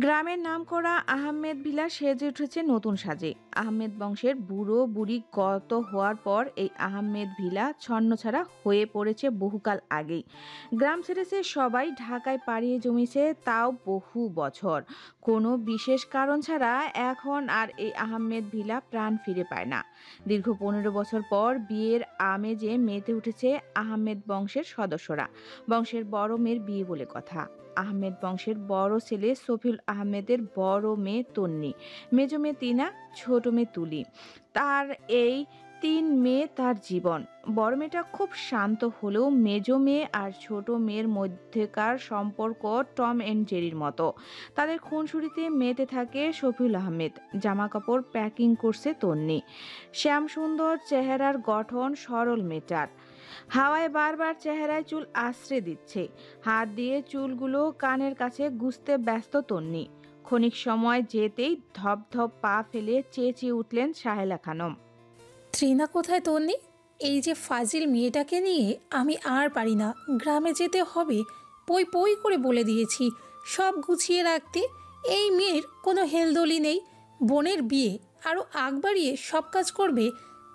গ্রামের নামকরা আহমেদ ভিলা সেজে উঠেছে নতুন সাজে। আহমেদ বংশের বুড়ো বুড়ি গত হওয়ার পর এই আহমেদ ভিলা ছন্নছাড়া হয়ে পড়েছে বহুকাল আগেই। গ্রাম ছেড়েছে সবাই, ঢাকায় পাড়িয়ে জমিছে, তাও বহু বছর। কোনো বিশেষ কারণ ছাড়া এখন আর এই আহমেদ ভিলা প্রাণ ফিরে পায় না। দীর্ঘ 15 বছর পর বিয়ের আমেজে মেতে উঠেছে আহমেদ বংশের সদস্যরা। বংশের বড় মেয়ের বিয়ে বলে কথা। আহমেদ বংশের বড় ছেলে সফিউল আহমেদের বড় মেয়ে তন্নি, মেজ মেয়ে তিনা, ছোট মেয়ে তুলি। তার এই 3 মেয়ে তার জীবন। বড় মেয়েটা খুব শান্ত হলেও মেজ মেয়ে আর ছোট মেয়ের মধ্যেকার সম্পর্ক টম অ্যান্ড জেরির মতো। তাদের খুনসুটিতে মেতে থাকে সফিউল আহমেদ। জামা কাপড় প্যাকিং করছে তন্নি। শ্যাম সুন্দর চেহারার গঠন সরল মেয়েটার। হাওয়ায় বারবার চেহারায় চুল আশ্রে দিচ্ছে। হাত দিয়ে চুলগুলো কানের কাছে গুজতে ব্যস্ত তন্নি। ক্ষণিক সময় যেতেই ধপ ধপ পা ফেলে চেঁচিয়ে উঠলেন সাহেলা খানম। ত্রিনা কোথায় তন্নি? এই যে ফাজিল মেয়েটাকে নিয়ে আমি আর পারি না, গ্রামে যেতে হবে। পই পই করে বলে দিয়েছি সব গুছিয়ে রাখতে। এই মেয়ের কোনো হেলদোলি নেই। বোনের বিয়ে, আরও আগ বাড়িয়ে সব কাজ করবে,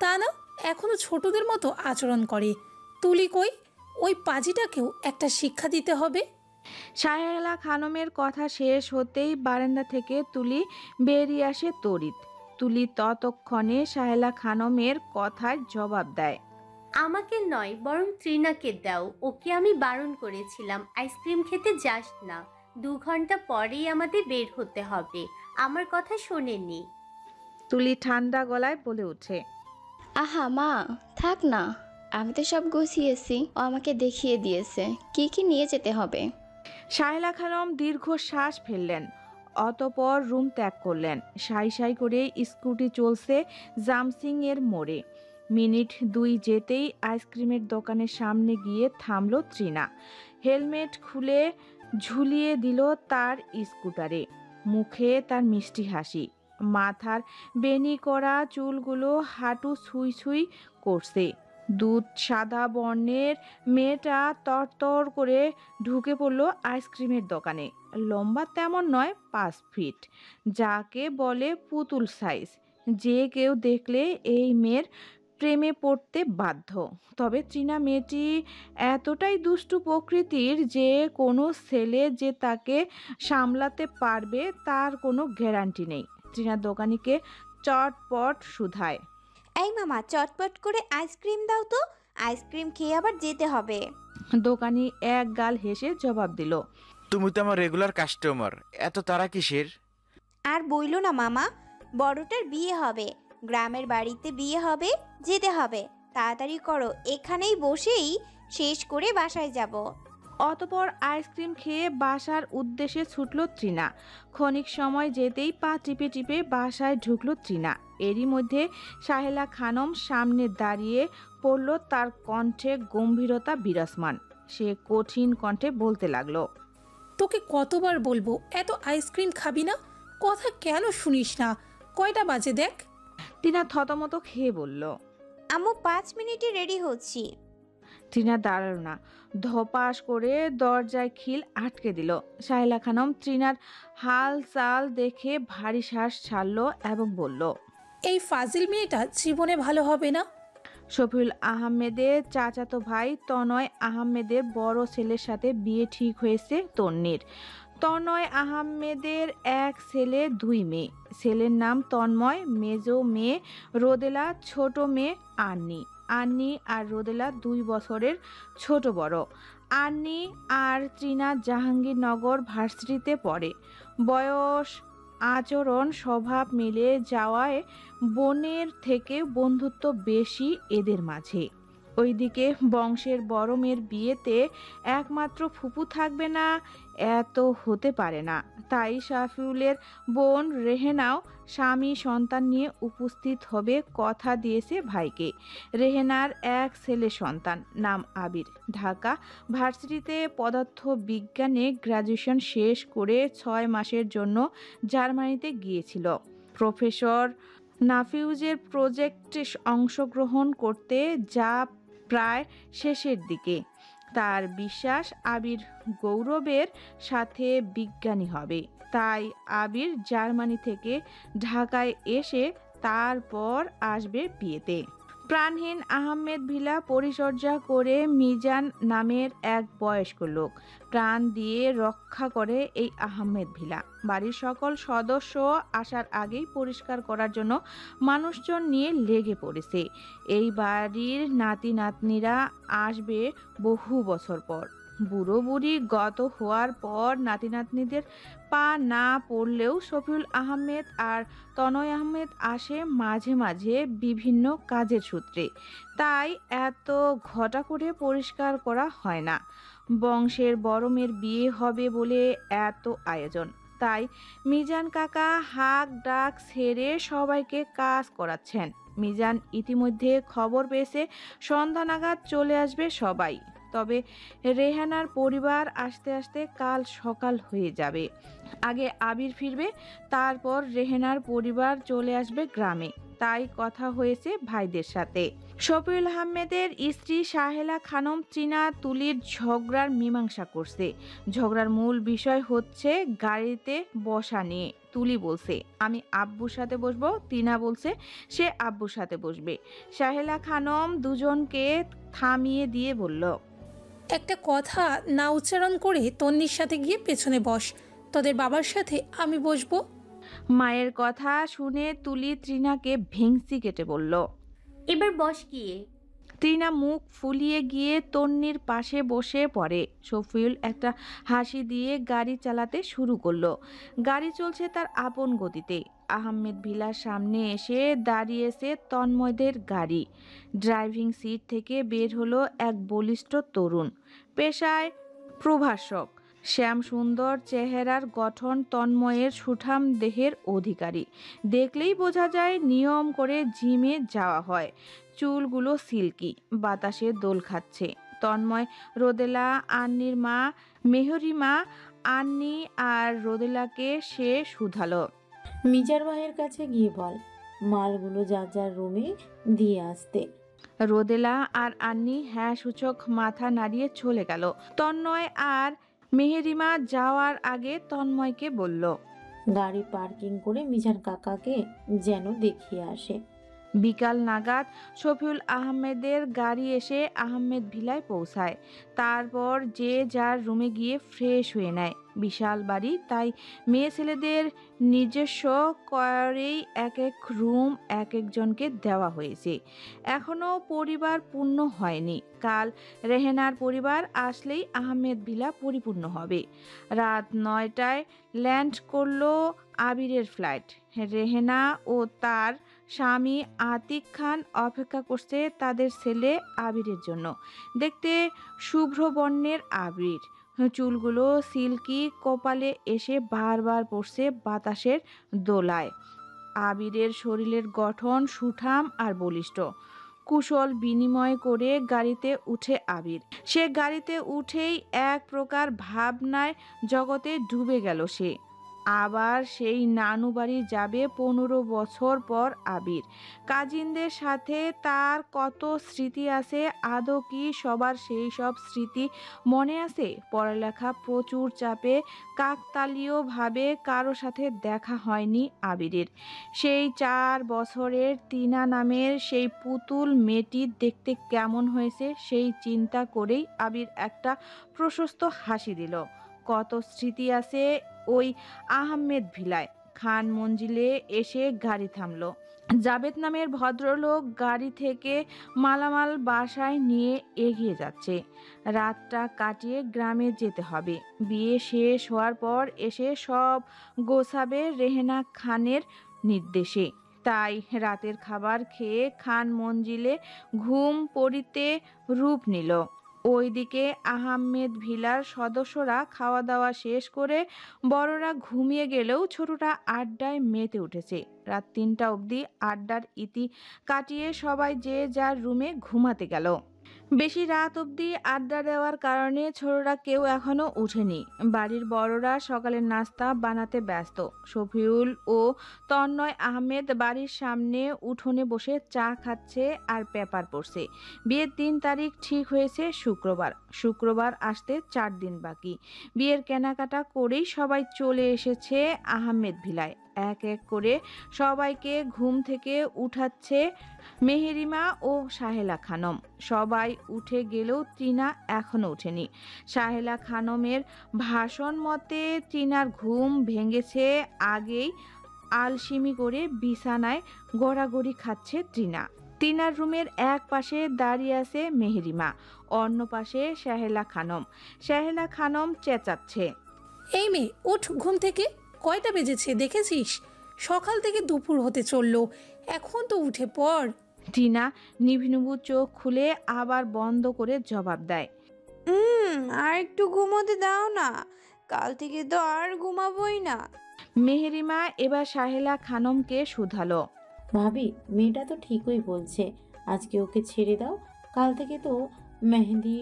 তা না এখনও ছোটদের মতো আচরণ করে। তুলি কই? ওই পাজিটাকেও একটা শিক্ষা দিতে হবে। সাহেলা খানমের কথা শেষ হতেই বারান্দা থেকে তুলি বেরিয়ে আসে তড়িৎ। তুলি ততক্ষণে সাহেলা খানমের কথার জবাব দেয়। আমাকে নয়, বরং ত্রিনাকে দাও। ওকে আমি বারণ করেছিলাম আইসক্রিম খেতে যাস না, 2 ঘন্টা পরেই আমাদের বের হতে হবে। আমার কথা শোনেনি। তুলি ঠান্ডা গলায় বলে ওঠে, আহা মা, থাক না, আমি তো সব গুছিয়েছি। ও আমাকে দেখিয়ে দিয়েছে কি কি নিয়ে যেতে হবে। সাহেলা খানম দীর্ঘ শ্বাস ফেললেন, অতপর রুম ত্যাগ করলেন। সাই সাই করে স্কুটি চলছে জামসিং এর মোড়ে। মিনিট 2 যেতেই আইসক্রিমের দোকানের সামনে গিয়ে থামল ত্রিনা। হেলমেট খুলে ঝুলিয়ে দিল তার স্কুটারে। মুখে তার মিষ্টি হাসি। মাথার বেনি করা চুলগুলো হাঁটু ছুঁই ছুঁই করছে। দুধ সাদা বর্ণের মেয়েটা তরতর করে ঢুকে পড়ল আইসক্রিমের দোকানে। লম্বা তেমন নয়, 5 ফিট, যাকে বলে পুতুল সাইজ। যে কেউ দেখলে এই মেয়ের প্রেমে পড়তে বাধ্য। তবে চীনা মেয়েটি এতটাই দুষ্টু প্রকৃতির যে কোনো ছেলে যে তাকে সামলাতে পারবে তার কোনো গ্যারান্টি নেই। চীনা দোকানিকে চটপট শুধায়, এই মামা, চটপট করে আইসক্রিম দাও তো, আইসক্রিম খেয়ে আবার যেতে হবে। দোকানি এক গাল হেসে জবাব দিল, তুমি তো আমার রেগুলার কাস্টমার, এত তারা কিসের? আর বইলো না মামা, বড়টার বিয়ে হবে, গ্রামের বাড়িতে বিয়ে হবে, যেতে হবে। তাড়াতাড়ি করো, এখানেই বসেই শেষ করে বাসায় যাব। অতপর আইসক্রিম খেয়ে বাসার উদ্দেশ্যে ছুটল ত্রিনা। ক্ষণিক সময় যেতেই পা টিপে টিপে বাসায় ঢুকল ত্রিনা। এরই মধ্যে সাহেলা খানম সামনে দাঁড়িয়ে পড়ল। তার কণ্ঠে গম্ভীরতা বিরাজমান। সে কঠিন কণ্ঠে বলতে লাগলো, তোকে কতবার বলবো এত আইসক্রিম খাবি না? কথা কেন শুনিস না? কয়টা বাজে দেখ। টিনা থতমত খেয়ে বলল, আম্মু 5 মিনিটে রেডি হচ্ছি। টিনা দাঁড়ালো না, ধপাস করে দরজায় খিল আটকে দিল। সাহেলা খানম ত্রিনার হাল চাল দেখে ভারী শ্বাস ছাড়ল এবং বলল, এই ফাজিল মেয়েটা জীবনে ভালো হবে না। শফিউল আহমেদের চাচাতো ভাই তনয় আহমেদের বড় ছেলের সাথে বিয়ে ঠিক হয়েছে তন্নির। তনয় আহমেদের 1 ছেলে 2 মেয়ে। ছেলের নাম তন্ময়, মেজ মেয়ে রোদেলা, ছোট মেয়ে আন্নি। আন্নি আর রোদেলা 2 বছরের ছোট বড়। আন্নি আর ত্রিনা জাহাঙ্গীরনগর ভার্সিটিতে পড়ে। বয়স, আচরণ, স্বভাব মিলে যাওয়ায় বোনের থেকে বন্ধুত্ব বেশি এদের মাঝে। ওইদিকে বংশের বড় মেয়ের বিয়েতে একমাত্র ফুপু থাকবে না, এত হতে পারে না। তাই শাফিউলের বোন রেহেনাও স্বামী সন্তান নিয়ে উপস্থিত হবে কথা দিয়েছে ভাইকে। রেহেনার এক ছেলে সন্তান, নাম আবির। ঢাকা ভার্সিটিতে পদার্থ বিজ্ঞানে গ্র্যাজুয়েশন শেষ করে 6 মাসের জন্য জার্মানিতে গিয়েছিল প্রফেসর নাফিউজের প্রজেক্টে অংশগ্রহণ করতে, যা প্রায় শেষের দিকে। তার বিশ্বাস আবির গৌরবের সাথে বিজ্ঞানী হবে। তাই আবির জার্মানি থেকে ঢাকায় এসে তারপর আসবে বিয়েতে। প্রাণহীন আহমেদ ভিলা পরিচর্যা করে মিজান নামের এক বয়স্ক লোক প্রাণ দিয়ে রক্ষা করে এই আহমেদ ভিলা। বাড়ির সকল সদস্য আসার আগেই পরিষ্কার করার জন্য মানুষজন নিয়ে লেগে পড়েছে। এই বাড়ির নাতি নাতনিরা আসবে বহু বছর পর। বুড়ো বুড়ি গত হওয়ার পর নাতি নাতনিদের পা না পড়লেও শফিউল আহমেদ আর তনয় আহমেদ আসে মাঝে মাঝে বিভিন্ন কাজের সূত্রে। তাই এত ঘটা করে পরিষ্কার করা হয় না। বংশের বড় মেয়ের বিয়ে হবে বলে এত আয়োজন। তাই মিজান কাকা হাক ডাক ছেড়ে সবাইকে কাজ করাচ্ছেন। মিজান ইতিমধ্যে খবর পেয়েছে সন্ধ্যা নাগাদ চলে আসবে সবাই। তবে রেহানার পরিবার আসতে আসতে কাল সকাল হয়ে যাবে। আগে আবির ফিরবে, তারপর রেহানার পরিবার চলে আসবে গ্রামে। তাই কথা হয়েছে ভাইদের সাথে। শফিউল আহমেদের স্ত্রী সাহেলা খানম চীনা তুলির ঝগড়ার মীমাংসা করছে। ঝগড়ার মূল বিষয় হচ্ছে গাড়িতে বসা নিয়ে। তুলি বলছে আমি আব্বুর সাথে বসবো, টিনা বলছে সে আব্বুর সাথে বসবে। সাহেলা খানম দুজনকে থামিয়ে দিয়ে বলল, একটা কথা না উচ্চারণ করে তন্নির সাথে গিয়ে পেছনে বস, তোদের বাবার সাথে আমি বসবো। মায়ের কথা শুনে তুলি ত্রিনাকে ভেংসি কেটে বলল। এবার বস গিয়ে। ত্রিনা মুখ ফুলিয়ে গিয়ে তন্নির পাশে বসে পড়ে। শফিউল একটা হাসি দিয়ে গাড়ি চালাতে শুরু করলো। গাড়ি চলছে তার আপন গতিতে। আহমেদ ভিলার সামনে এসে দাঁড়িয়েছে তন্ময়দের গাড়ি। ড্রাইভিং সিট থেকে বের হলো এক বলিষ্ঠ তরুণ, পেশায় প্রভাষক। শ্যাম সুন্দর চেহারার গঠন, তন্ময়ের সুঠাম দেহের অধিকারী। দেখলেই বোঝা যায় নিয়ম করে জিমে যাওয়া হয়। চুলগুলো সিল্কি, বাতাসে দোল খাচ্ছে। তন্ময় রোদেলা, আন্নির মা মেহরিমা। আন্নি আর রোদেলাকে সে শুধালো, মিজার ভাইয়ের কাছে গিয়ে বল মালগুলো যার যার রুমে দিয়ে আসতে। রোদেলা আর আন্নি হ্যাঁ সূচক মাথা নাড়িয়ে চলে গেল। তন্ময় আর মেহেরিমা যাওয়ার আগে তন্ময়কে বলল, গাড়ি পার্কিং করে মিজান কাকাকে যেন দেখিয়ে আসে। বিকাল নাগাদ শফিউল আহমেদের গাড়ি এসে আহমেদ ভিলায় পৌঁছায়। তারপর যে যার রুমে গিয়ে ফ্রেশ হয়ে নেয়। বিশাল বাড়ি, তাই মেয়ে ছেলেদের নিজস্ব করেই এক এক রুম এক একজনকে দেওয়া হয়েছে। এখনও পরিবার পূর্ণ হয়নি। কাল রেহেনার পরিবার আসলেই আহমেদ ভিলা পরিপূর্ণ হবে। রাত 9টায় ল্যান্ড করলো আবিরের ফ্লাইট। রেহেনা ও তার স্বামী আতিক খান অপেক্ষা করছে তাদের ছেলে আবিরের জন্য। দেখতে শুভ্র বর্ণের আবির, চুলগুলো সিল্কি, কপালে এসে বারবার পড়ছে বাতাসের দোলায়। আবিরের শরীরের গঠন সুঠাম আর বলিষ্ঠ। কুশল বিনিময় করে গাড়িতে উঠে আবির। সে গাড়িতে উঠেই এক প্রকার ভাবনায় জগতে ডুবে গেল সে। আবার সেই নানু বাড়ি যাবে 15 বছর পর আবির। কাজিনদের সাথে তার কত স্মৃতি আছে। আদৌ কি সবার সেই সব স্মৃতি মনে আছে? পড়ালেখা প্রচুর চাপে কাকতালীয়ভাবে কারো সাথে দেখা হয়নি আবিরের। সেই 4 বছরের টিনা নামের সেই পুতুল মেয়েটি দেখতে কেমন হয়েছে সেই চিন্তা করেই আবির একটা প্রশস্ত হাসি দিল। কত স্মৃতি আছে ওই আহমেদ ভিলায়। খান মঞ্জিলে এসে গাড়ি থামলো। জাবেদ নামের ভদ্রলোক গাড়ি থেকে মালামাল বাসায় নিয়ে এগিয়ে যাচ্ছে। রাতটা কাটিয়ে গ্রামে যেতে হবে। বিয়ে শেষ হওয়ার পর এসে সব গোছাবে রেহেনা খানের নির্দেশে। তাই রাতের খাবার খেয়ে খান মঞ্জিলে ঘুম পড়িতে রূপ নিল। ওইদিকে আহমেদ ভিলার সদস্যরা খাওয়া দাওয়া শেষ করে বড়রা ঘুমিয়ে গেলেও ছোটরা আড্ডায় মেতে উঠেছে। রাত ৩টা অবধি আড্ডার ইতি কাটিয়ে সবাই যে যার রুমে ঘুমাতে গেল। বেশি রাত অবধি আড্ডা দেওয়ার কারণে ছোটরা কেউ এখনো উঠেনি। বাড়ির বড়রা সকালের নাস্তা বানাতে ব্যস্ত। শফিউল ও তন্ময় আহমেদ বাড়ির সামনে উঠোনে বসে চা খাচ্ছে আর পেপার পড়ছে। বিয়ের ৩ তারিখ ঠিক হয়েছে শুক্রবার আসতে 4 দিন বাকি। বিয়ের কেনাকাটা করেই সবাই চলে এসেছে আহমেদ ভিলায়। এক এক করে সবাইকে ঘুম থেকে উঠাচ্ছে মেহেরিমা ও সাহেলা খানম। সবাই উঠে গেলেও টিনা এখনো ওঠেনি। সাহেলা খানমের ভাষণ মতে টিনার ঘুম ভেঙেছে আগেই। আলসিমি করে বিছানায় গড়াগড়ি খাচ্ছে টিনার রুমের এক পাশে দাঁড়িয়ে আছে মেহেরিমা, অন্য পাশে সাহেলা খানম চেঁচাচ্ছে, এই মেয়ে ওঠ ঘুম থেকে। কয়টা বেজেছে দেখেছিস? সকাল থেকে দুপুর হতে চললো, এখন তো উঠে পড়। টিনা নিভিনুভু চোখ খুলে আবার বন্ধ করে জবাব দেয়, আর একটু ঘুমোতে দাও না, কাল থেকে তো আর ঘুমাবোই না। মেহেরিমা এবার সাহেলা খানমকে শুধালো, ভাবি মেয়েটা তো ঠিকই বলছে, আজকে ওকে ছেড়ে দাও, কাল থেকে তো মেহেন্দি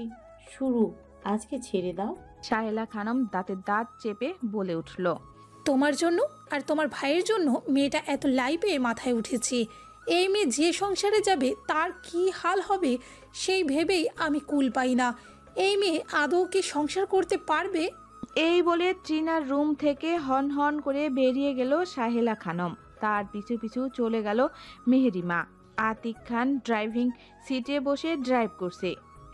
শুরু, আজকে ছেড়ে দাও। সাহেলা খানম দাঁতে দাঁত চেপে বলে উঠল, তোমার জন্য আর তোমার ভাইয়ের জন্য মেয়েটা এত লাইভে মাথায় উঠেছে। এই মেয়ে যে সংসারে যাবে তার কি হাল হবে সেই ভেবেই আমি কুল পাই না। এই মেয়ে আদৌ কি সংসার করতে পারবে? এই বলে ট্রিনার রুম থেকে হন হন করে বেরিয়ে গেল সাহেলা খানম। তার পিছু পিছু চলে গেল মেহেরিমা। আতিক খান ড্রাইভিং সিটে বসে ড্রাইভ করছে।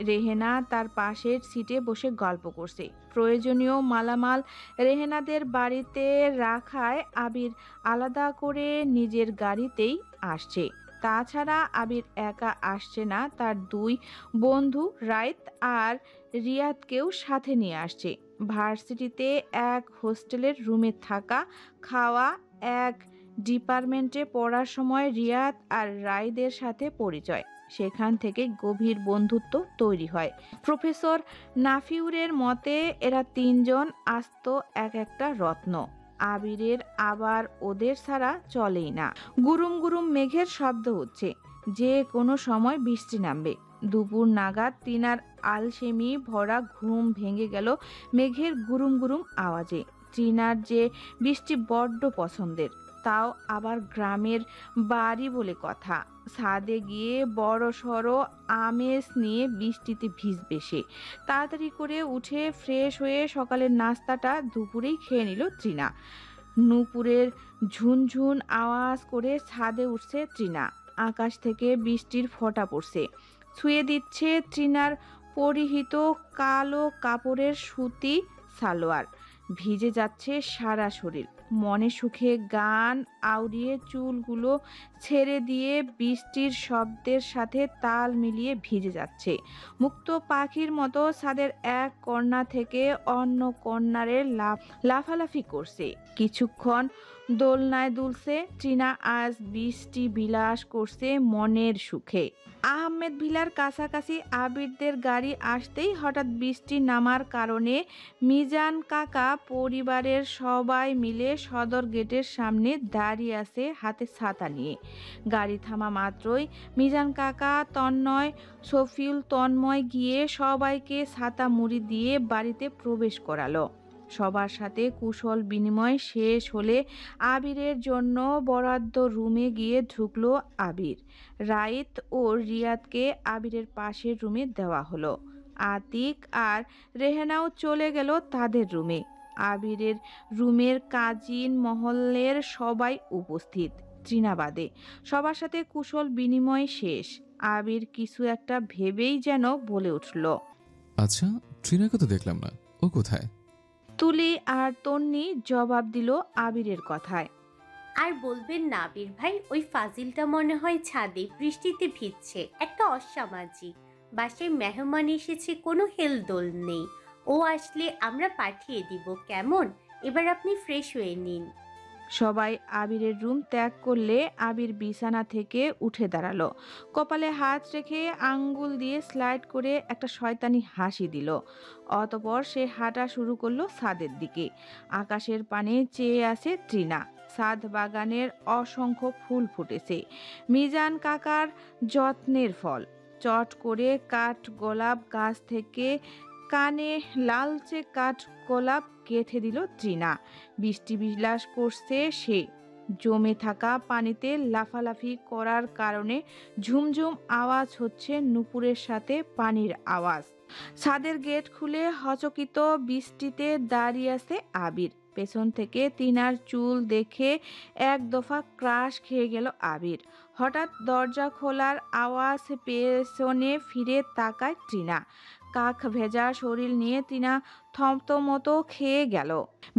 রেহেনা তার পাশের সিটে বসে গল্প করছে। প্রয়োজনীয় মালামাল রেহেনাদের বাড়িতে রাখায় আবির আলাদা করে নিজের গাড়িতেই আসছে। তাছাড়া আবির একা আসছে না, তার 2 বন্ধু রাইত আর রিয়াদকেও সাথে নিয়ে আসছে। ভার্সিটিতে এক হোস্টেলের রুমে থাকা, খাওয়া, এক ডিপার্টমেন্টে পড়ার সময় রিয়াদ আর রাইদের সাথে পরিচয়। সেখান থেকে গভীর বন্ধুত্ব তৈরি হয়। প্রফেসর নাফিউরের মতে এরা 3 জন আস্ত এক একটা রত্ন। আবিরের আবার ওদের ছাড়া চলেই না। গুরুম গুরুম মেঘের শব্দ হচ্ছে, যে কোনো সময় বৃষ্টি নামবে। দুপুর নাগাদ টিনার আলসেমি ভরা ঘুম ভেঙে গেল মেঘের গুরুম গুরুম আওয়াজে। টিনার যে বৃষ্টি বড্ড পছন্দের, তাও আবার গ্রামের বাড়ি বলে কথা। ছাদে গিয়ে বড় সড়ো আমেজ নিয়ে বৃষ্টিতে ভিজবে সে। তাড়াতাড়ি করে উঠে ফ্রেশ হয়ে সকালের নাস্তাটা দুপুরেই খেয়ে নিল টিনা। নূপুরের ঝুনঝুন আওয়াজ করে ছাদে উঠছে টিনা। আকাশ থেকে বৃষ্টির ফোঁটা পড়ছে, ছুঁয়ে দিচ্ছে টিনার পরিহিত কালো কাপড়ের সুতি সালোয়ার। ভিজে যাচ্ছে সারা শরীর। মনে সুখে গান আউড়িয়ে চুলগুলো ছেড়ে দিয়ে বৃষ্টির শব্দের সাথে তাল মিলিয়ে ভিজে যাচ্ছে। মুক্ত পাখির মতো ছাদের এক কর্নার থেকে অন্য কর্নারে লাফালাফি করছে। কিছুক্ষণ দোলনায় দুলছে টিনা। আজ বৃষ্টি বিলাস করছে মনের সুখে। আহমেদ ভিলার কাছাকাছি আবিরদের গাড়ি আসতেই হঠাৎ বৃষ্টি নামার কারণে মিজান কাকা পরিবারের সবাই মিলে সদর গেটের সামনে দাঁড়িয়ে আছে হাতে ছাতা নিয়ে। গাড়ি থামা মাত্রই মিজান কাকা, তন্ময়, শফিউল, তন্ময় গিয়ে সবাইকে ছাতা মুড়ি দিয়ে বাড়িতে প্রবেশ করালো। সবার সাথে কুশল বিনিময় শেষ হলে আবিরের জন্য বরাদ্দ রুমে গিয়ে ঢুকলো আবির। রাইত ও রিয়াদকে আবিরের পাশের রুমে দেওয়া হলো। আতিক আর রেহেনাও চলে গেল তাদের রুমে। আবিরের রুমের কাজিন মহল্লের সবাই উপস্থিত, তৃণাবাদে। সবার সাথে কুশল বিনিময় শেষ। আবির কিছু একটা ভেবেই যেন বলে উঠল, আচ্ছা, ট্রিনাকে তো দেখলাম না, ও কোথায়? তুলি আর তন্নি জবাব দিল আবিরের কথায়, আর বলবেন না আবির ভাই, ওই ফাজিলটা মনে হয় ছাদে বৃষ্টিতে ভিজছে, একটা অসামাজিক। বাসায় মেহমান এসেছে, কোনো হেলদোল নেই। ও আসলে আমরা পাঠিয়ে দিব, কেমন? এবার আপনি ফ্রেশ হয়ে নিন। সবাই আবিরের রুম ত্যাগ করলে আবির বিছানা থেকে উঠে দাঁড়ালো। কপালে হাত রেখে আঙ্গুল দিয়ে স্লাইড করে একটা শয়তানি হাসি দিল। অতপর সে হাঁটা শুরু করলো ছাদের দিকে। আকাশের পানে চেয়ে আছে ট্রিনা। ছাদ বাগানের অসংখ্য ফুল ফুটেছে, মিজান কাকার যত্নের ফল। চট করে কাঠ গোলাপ গাছ থেকে কানে লালচে কাঠ গোলাপ গেঁথে দিল ট্রিনা। বৃষ্টি বিলাস করছে সে। জমে থাকা পানিতে লাফালাফি করার কারণে ঝুমঝুম আওয়াজ হচ্ছে নুপুরের সাথে পানির আওয়াজ। ছাদের গেট খুলে হচকিত বৃষ্টিতে দাঁড়িয়ে আছে আবির। পেছন থেকে তিনার চুল দেখে এক দফা ক্রাশ খেয়ে গেল আবির। হঠাৎ দরজা খোলার আওয়াজ পেছনে ফিরে তাকায় ট্রিনা। কাক ভেজা শরীর নিয়ে ট্রিনা থমথমত খেয়ে গেল।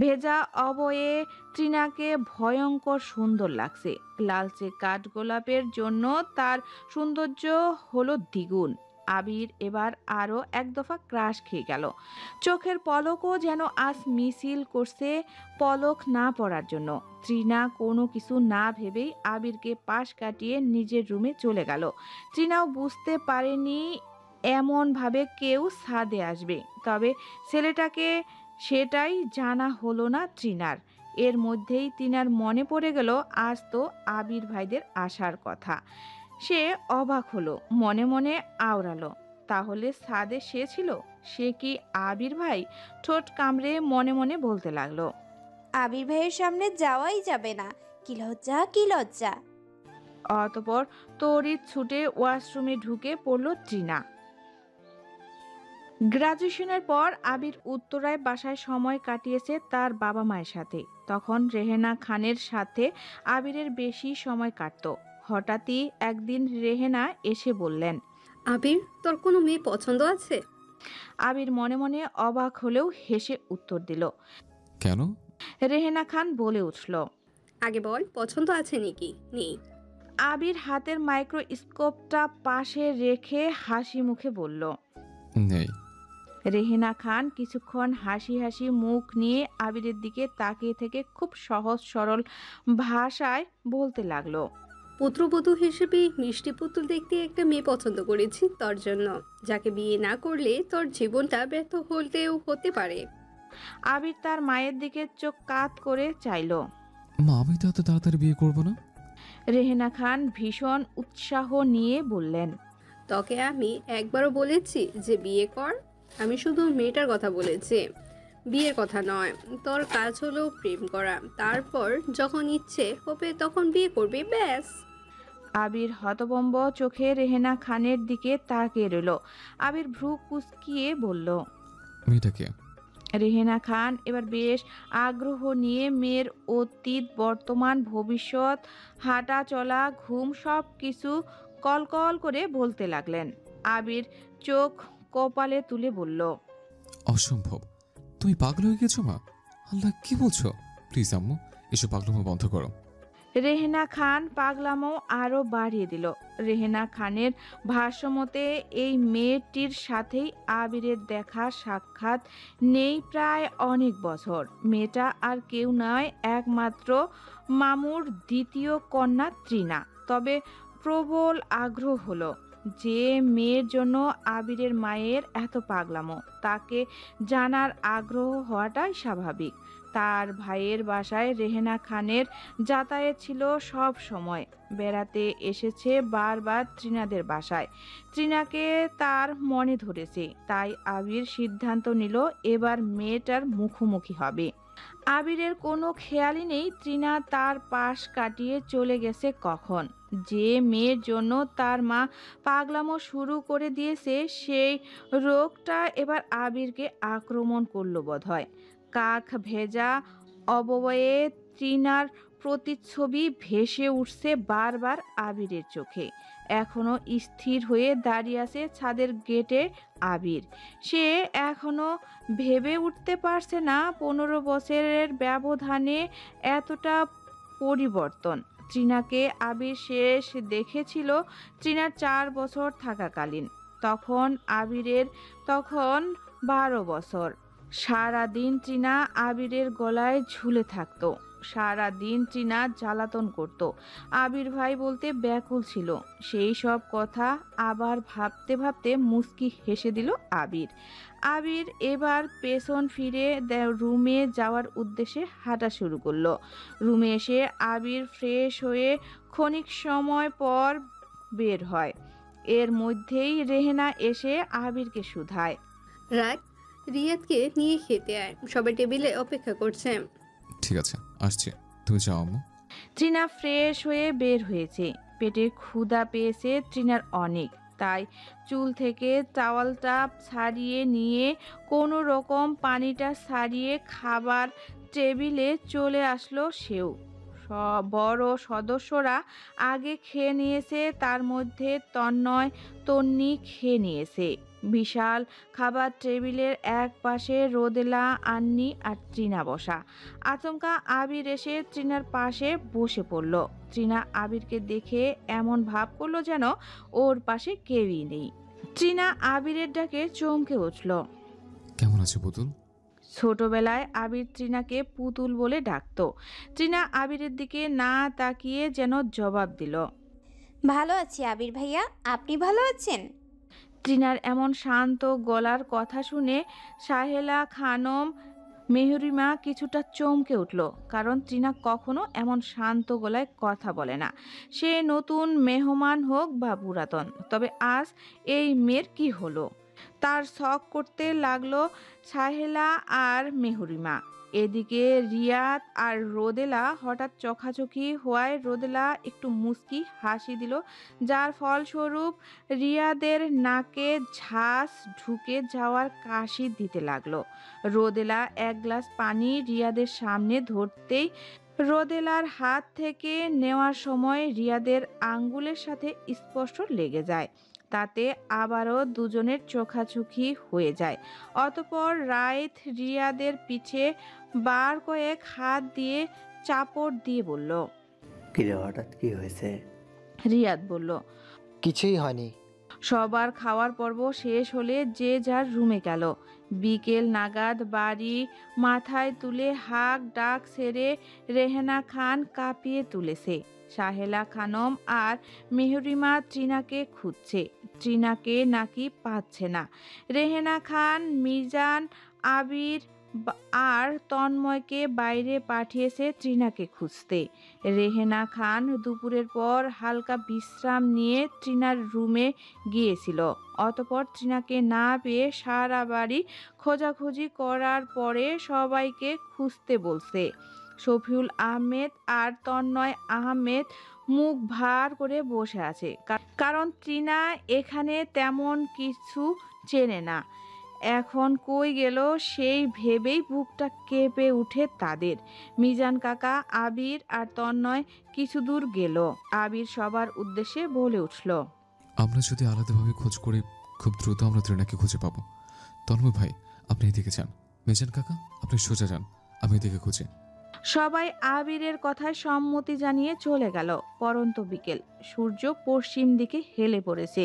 ভেজা অবয়ে ট্রিনাকে ভয়ঙ্কর সুন্দর লাগছে। লালচে কাঠগোলাপের জন্য তার সৌন্দর্য হলো দ্বিগুণ। আবির এবার আরো এক দফা ক্রাশ খেয়ে গেল। চোখের পলকও যেন আজ মিছিল করছে পলক না পড়ার জন্য। ট্রিনা কোনো কিছু না ভেবেই আবিরকে পাশ কাটিয়ে নিজের রুমে চলে গেল। ট্রিনাও বুঝতে পারেনি এমনভাবে কেউ ছাদে আসবে, তবে ছেলেটাকে সেটাই জানা হলো না ট্রিনার। এর মধ্যেই ট্রিনার মনে পড়ে গেল আজ তো আবির ভাইদের আসার কথা। সে অবাক হলো, মনে মনে আওড়ালো, তাহলে ছাদে সে ছিল? সে কি আবির ভাই? ঠোঁট কামড়ে মনে মনে বলতে লাগলো, আবির ভাইয়ের সামনে যাওয়াই যাবে না, কি লজ্জা কি লজ্জা। অতপর তড়িৎ ছুটে ওয়াশরুমে ঢুকে পড়ল ট্রিনা। গ্রাজুয়েশনের পর আবির উত্তরায় বাসায় সময় কাটিয়েছে তার বাবা মায়ের সাথে। তখন রেহেনা খানের সাথে আবিরের বেশি সময় কাটত। হঠাৎই একদিন রেহেনা এসে বললেন, আবির, তোর কোনো মেয়ে পছন্দ আছে? আবির মনে মনে অবাক হলেও হেসে উত্তর দিল। কেন? রেহেনা খান বলে উঠল, আগে বল, পছন্দ আছে নাকি? নেই। আবির হাতের মাইক্রোস্কোপটা পাশে রেখে হাসি মুখে বলল, নেই। রেহেনা খান কিছুক্ষণ হাসি হাসি মুখ নিয়ে আবিরের দিকে তাকিয়ে থেকে খুব সহজ সরল ভাষায় বলতে লাগলো, পুত্রবধূ হিসেবে মিষ্টি পুতুল দেখতে একটা মেয়ে পছন্দ করেছি তোর জন্য, যাকে বিয়ে না করলে তোর জীবনটা ব্যর্থ হলেও হতে পারে। আবির তার মায়ের দিকে চোখ কাত করে চাইল। মা, আমি তো এত তাড়াতাড়ি বিয়ে করব না। রেহেনা খান ভীষণ উৎসাহ নিয়ে বললেন, তোকে আমি একবারও বলেছি যে বিয়ে কর? আমি শুধু মেয়েটার কথা বলেছি, বিয়ের কথা নয়। তোর কাজ হলো প্রেম করা, তারপর যখন ইচ্ছে হবে তখন বিয়ে করবি, ব্যাস। আবির হতভম্ব চোখে রেহেনা খানের দিকে তাকিয়ে রইল। আবির ভ্রু কুঁচকিয়ে বলল, মেয়েটাকে? রেহেনা খান এবার বেশ আগ্রহ নিয়ে মেয়ের অতীত, বর্তমান, ভবিষ্যৎ, হাঁটা চলা, ঘুম সব কিছু কলকল করে বলতে লাগলেন। আবির চোখ কপালে তুলে বলল, অসম্ভব, তুমি পাগল হয়ে গেছো মা। আল্লাহ, কি বলছো? প্লিজ আম্মু, এসব পাগলামো বন্ধ করো। রেহেনা খান পাগলামো আরো বাড়িয়ে দিল। রেহেনা খানের ভাষ্যমতে এই মেয়েটির সাথেই আবিরের দেখা সাক্ষাৎ নেই প্রায় অনেক বছর। মেয়েটা আর কেউ নয়, একমাত্র মামুর দ্বিতীয় কন্যা ট্রিনা। তবে প্রবল আগ্রহ হলো, যে মেয়ের জন্য আবিরের মায়ের এত পাগলামো, তাকে জানার আগ্রহ হওয়াটাই স্বাভাবিক। তার ভাইয়ের বাসায় রেহেনা খানের যাতায়াত ছিল সব সময়। বেড়াতে এসেছে বারবার ট্রিনাদের বাসায়। ট্রিনাকে তার মনে ধরেছে, তাই আবির সিদ্ধান্ত নিল এবার মেয়েটার মুখোমুখি হবে। আবিরের কোনো খেয়ালই নেই ট্রিনা তার পাশ কাটিয়ে চলে গেছে কখন। যে মেয়ের জন্য তার মা পাগলামো শুরু করে দিয়েছে, সেই রোগটা এবার আবিরকে আক্রমণ করল বোধহয়। কাক ভেজা অবয়বে ট্রিনার প্রতিচ্ছবি ভেসে উঠছে বারবার আবিরের চোখে। এখনো স্থির হয়ে দাঁড়িয়ে আছে ছাদের গেটে আবির। সে এখনো ভেবে উঠতে পারছে না 15 বছরের ব্যবধানে এতটা পরিবর্তন। ট্রিনাকে আবির শেষ দেখেছিল ট্রিনার 4 বছর থাকাকালীন। তখন আবিরের 12 বছর। সারাদিন ট্রিনা আবিরের গলায় ঝুলে থাকতো। সারা দিন ট্রিনা জ্বালাতন করত। আবির ভাই বলতে ব্যাকুল ছিল। সেই সব কথা আবার ভাবতে ভাবতে মুচকি হেসে দিল আবির। আবির এবার পেছন ফিরে রুমে যাওয়ার উদ্দেশ্যে হাঁটা শুরু করলো। রুমে এসে আবির ফ্রেশ হয়ে ক্ষণিক সময় পর বের হয়। এর মধ্যেই রেহেনা এসে আবিরকে শুধায়, রাগ, রিয়াদকে নিয়ে খেতে আয়, সবাই টেবিলে অপেক্ষা করছে। ঠিক আছে, আসছে, তুমি যাও আম্মু। ট্রিনা ফ্রেশ হয়ে বের হয়েছে। পেটে ক্ষুধা পেয়েছে ট্রিনার অনেক, তাই চুল থেকে টাওয়ালটা ছাড়িয়ে নিয়ে কোনো রকম পানিটা ছাড়িয়ে খাবার টেবিলে চলে আসলো সেও। বড় সদস্যরা আগে খেয়ে নিয়েছে, তার মধ্যে তন্ময় তন্নি খেয়ে নিয়েছে। বিশাল খাবার টেবিলের এক পাশে রোদেলা, আন্নি আর ট্রিনা বসা। আচমকা আবির এসে ট্রিনার পাশে বসে পড়ল। ট্রিনা আবিরকে দেখে এমন ভাব করলো যেন ওর পাশে কেউই নেই। ট্রিনা আবিরের ডাকে চমকে উঠল। কেমন আছে পুতুল? ছোটবেলায় আবির ট্রিনাকে পুতুল বলে ডাকতো। ট্রিনা আবিরের দিকে না তাকিয়ে যেন জবাব দিল, ভালো আছি আবির ভাইয়া, আপনি ভালো আছেন? ট্রিনার এমন শান্ত গলার কথা শুনে সাহেলা খানম মেহরিমা কিছুটা চমকে উঠল, কারণ ট্রিনা কখনো এমন শান্ত গলায় কথা বলে না। সে নতুন মেহমান হোক বা পুরাতন, তবে আজ এই মেয়ের কি হলো? তার শখ করতে লাগলো সাহেলা আর মেহরিমা। এদিকে রিয়াদ আর রোদেলা হঠাৎ চোখাচোখি হওয়ায় রোদেলা একটু মুচকি হাসি দিল, যার ফলস্বরূপ রিয়াদের নাকে ঝাঁস ঢুকে যাওয়ার কাশি দিতে লাগলো। রোদেলা এক গ্লাস পানি রিয়াদের সামনে ধরতেই রোদেলার হাত থেকে নেওয়ার সময় রিয়াদের আঙ্গুলের সাথে স্পর্শ লেগে যায়। তাতে আবারও দুজনের চোখাচোখি হয়ে যায়। অতঃপর রাইত রিয়াদের পিছে বার কয়েক হাত দিয়ে চাপড় দিয়ে বলল, কিরে হঠাৎ কি হয়েছে? রিয়াদ বলল, কিছুই হয়নি। সবার খাওয়ার পর্ব শেষ হলে যে যার রুমে গেল। বিকেল নাগাদ বাড়ি মাথায় তুলে হাঁক ডাক সেরে রেহেনা খান কাঁপিয়ে তুলেছে। সাহেলা খানম আর মেহরিমা ট্রিনাকে খুঁজছে, ট্রিনাকে নাকি পাচ্ছে না। রেহেনা খান মিজান, আবির আর তন্ময়কে বাইরে পাঠিয়েছে ট্রিনাকে খুঁজতে। রেহেনা খান দুপুরের পর হালকা বিশ্রাম নিয়ে ট্রিনার রুমে গিয়েছিল। অতঃপর ট্রিনাকে না পেয়ে সারা বাড়ি খোঁজাখুঁজি করার পরে সবাইকে খুঁজতে বলছে। শফিউল আহমেদ আর তন্ময় আহমেদ মুখ ভার করে বসে আছে, কারণ ট্রিনা এখানে তেমন কিছু চেনে না। এখন কই গেল সেই ভেবেই বুকটা কেঁপে উঠে তাদের। মিজান কাকা, আবির আর তন্ময় কিছু দূর গেল। আবির সবার উদ্দেশ্যে বলে উঠল, আমরা যদি আলাদাভাবে খোঁজ করি খুব দ্রুত আমরা ট্রিনাকে খুঁজে পাবো। তন্ময় ভাই, আপনি এদিকে যান। মিজান কাকা, আপনি সোজা যান, আমি এদিকে খুঁজে। সবাই আবিরের কথায় সম্মতি জানিয়ে চলে গেল। পরন্ত বিকেল, সূর্য পশ্চিম দিকে হেলে পড়েছে,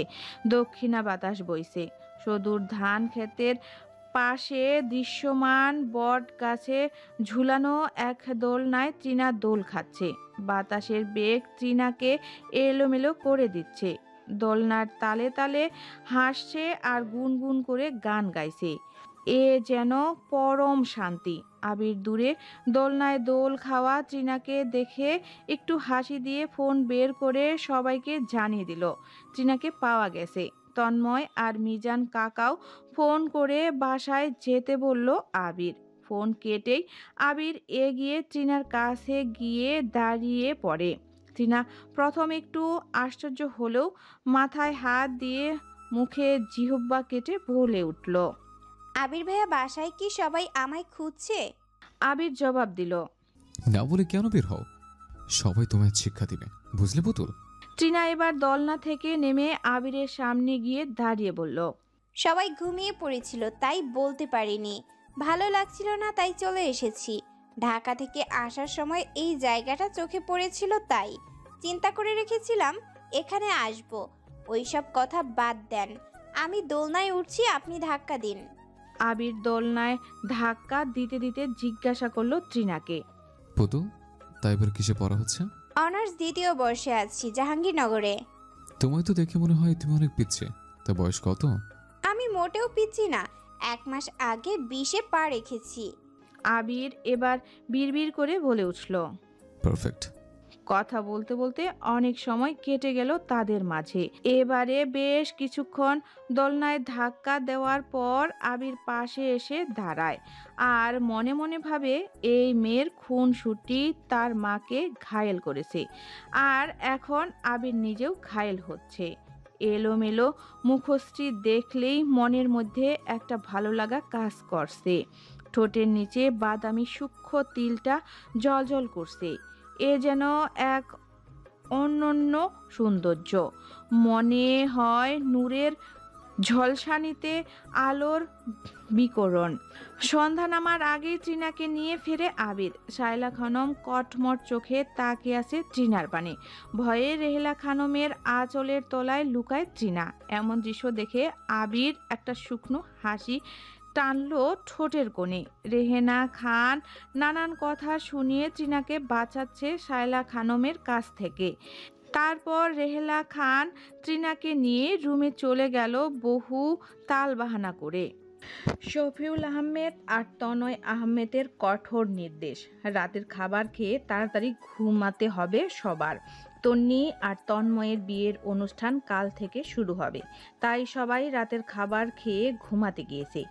দক্ষিণা বাতাস বইছে। সদূর ধান ক্ষেতের পাশে দৃশ্যমান বট গাছে ঝুলানো এক দোলনায় ট্রিনা দোল খাচ্ছে। বাতাসের বেগ ট্রিনাকে এলোমেলো করে দিচ্ছে। দোলনার তালে তালে হাসছে আর গুনগুন করে গান গাইছে। এ যেন পরম শান্তি। আবির দূরে দোলনায় দোল খাওয়া ট্রিনাকে দেখে একটু হাসি দিয়ে ফোন বের করে সবাইকে জানিয়ে দিল ট্রিনাকে পাওয়া গেছে। তন্ময় আর মিজান কাকাও ফোন করে বাসায় যেতে বলল আবির। ফোন কেটেই আবির এগিয়ে ট্রিনার কাছে গিয়ে দাঁড়িয়ে পড়ে। ট্রিনা প্রথম একটু আশ্চর্য হলেও মাথায় হাত দিয়ে মুখে জিহ্বা কেটে বলে উঠল, আবির ভাইয়া, বাসায় কি সবাই আমায় খুঁজছে? আবির জবাব দিল, না বলে কেন বের হও? সবাই তোমায় শিক্ষা দিবে, বুঝলে পুতুল? ট্রিনা এবার দোলনা থেকে নেমে আবিরের সামনে গিয়ে দাঁড়িয়ে বলল, সবাই ঘুমিয়ে পড়েছিল তাই বলতে পারিনি, ভালো লাগছিল না তাই চলে এসেছি। ঢাকা থেকে আসার সময় এই জায়গাটা চোখে পড়েছিল তাই চিন্তা করে রেখেছিলাম এখানে আসব। ওইসব কথা বাদ দেন, আমি দোলনায় উঠছি, আপনি ধাক্কা দিন। আবির দোলনায় ধাক্কা দিতে দিতে জিজ্ঞাসা করলো ট্রিনাকে, পুতুল তাই এবার কিসে পড়া হচ্ছে? অনার্স দ্বিতীয় বর্ষে আছি, জাহাঙ্গীরনগরে। তোমায় তো দেখে মনে হয় তুমি অনেক পিচ্ছে। তা বয়স কত? আমি মোটেও পিচ্ছি না, 1 মাস আগে 20-এ পা রেখেছি। আবির এবার বিড়বিড় করে বলে উঠল। পারফেক্ট। কথা বলতে বলতে অনেক সময় কেটে গেল তাদের মাঝে। এবারে বেশ কিছুক্ষণ দোলনায় ধাক্কা দেওয়ার পর আবির পাশে এসে দাঁড়ায় আর মনে মনে ভাবে এই মেয়ের খুনসুটি তার মাকে ঘায়েল করেছে, আর এখন আবির নিজেও ঘায়েল হচ্ছে। এলোমেলো মুখশ্রী দেখলেই মনের মধ্যে একটা ভালো লাগা কাজ করছে। ঠোঁটের নিচে বাদামি সূক্ষ্ম তিলটা জ্বলজ্বল করছে। এ যেন এক অনন্য সৌন্দর্য। মনে হয় নূরের ঝলসানিতে আলোর বিকরণ। সন্ধ্যা নামার আগেই তৃণাকে নিয়ে ফেরে আবির। শায়লা খানম কটমট চোখে তাকিয়ে আছে তৃণার পানে। ভয়ে রেহেলা খানমের আঁচলের তলায় লুকায় তৃণা। এমন দৃশ্য দেখে আবির একটা শুকনো হাসি টানলো ঠোঁটের কোণে। রেহেনা খান নানান কথা শুনিয়ে তৃণাকে বাঁচাচ্ছে শায়লা খানমের কাছ থেকে। তারপর রেহেলা খান তৃণাকে নিয়ে রুমে চলে গেল বহু তালবাহানা করে। শফিউল আহমেদ আর তনয় আহমেদের কঠোর নির্দেশ, রাতের খাবার খেয়ে তাড়াতাড়ি ঘুমাতে হবে সবার। তন্নি আর তন্ময়ের বিয়ের অনুষ্ঠান কাল থেকে শুরু হবে, তাই সবাই রাতের খাবার খেয়ে ঘুমাতে গিয়েছে।